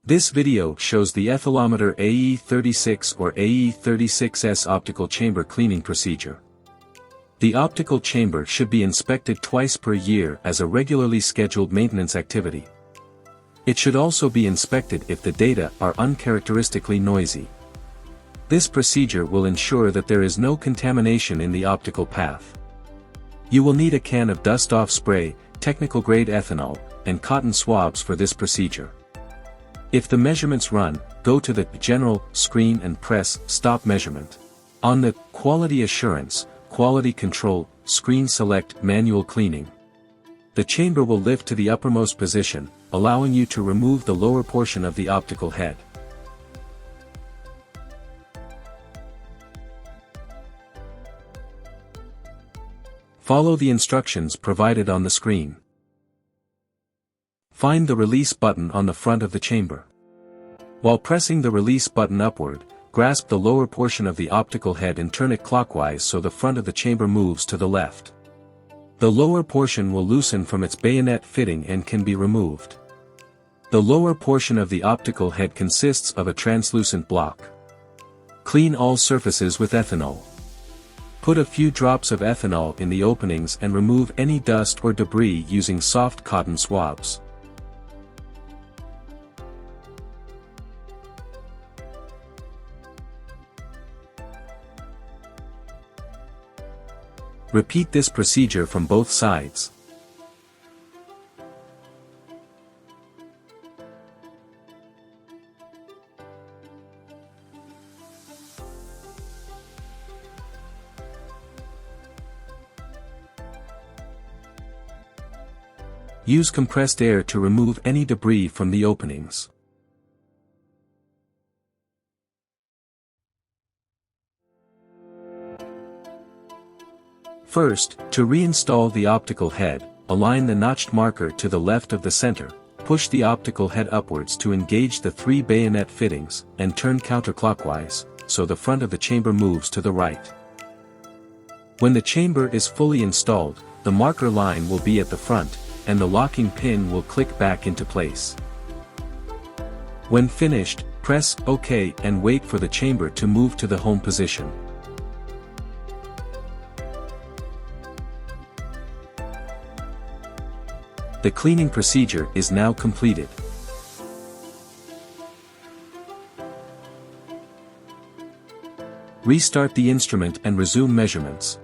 This video shows the ethylometer AE36 or AE36s optical chamber cleaning procedure. The optical chamber should be inspected twice per year as a regularly scheduled maintenance activity. It should also be inspected if the data are uncharacteristically noisy. This procedure will ensure that there is no contamination in the optical path. You will need a can of dust-off spray, technical-grade ethanol, and cotton swabs for this procedure. If the measurements run, go to the General, Screen and press Stop Measurement. On the Quality Assurance, Quality Control screen select Manual Cleaning. The chamber will lift to the uppermost position, allowing you to remove the lower portion of the optical head. Follow the instructions provided on the screen. Find the release button on the front of the chamber. While pressing the release button upward, grasp the lower portion of the optical head and turn it clockwise so the front of the chamber moves to the left. The lower portion will loosen from its bayonet fitting and can be removed. The lower portion of the optical head consists of a translucent block. Clean all surfaces with ethanol. Put a few drops of ethanol in the openings and remove any dust or debris using soft cotton swabs. Repeat this procedure from both sides. Use compressed air to remove any debris from the openings. First, to reinstall the optical head, align the notched marker to the left of the center, push the optical head upwards to engage the 3 bayonet fittings, and turn counterclockwise, so the front of the chamber moves to the right. When the chamber is fully installed, the marker line will be at the front, and the locking pin will click back into place. When finished, press OK and wait for the chamber to move to the home position. The cleaning procedure is now completed. Restart the instrument and resume measurements.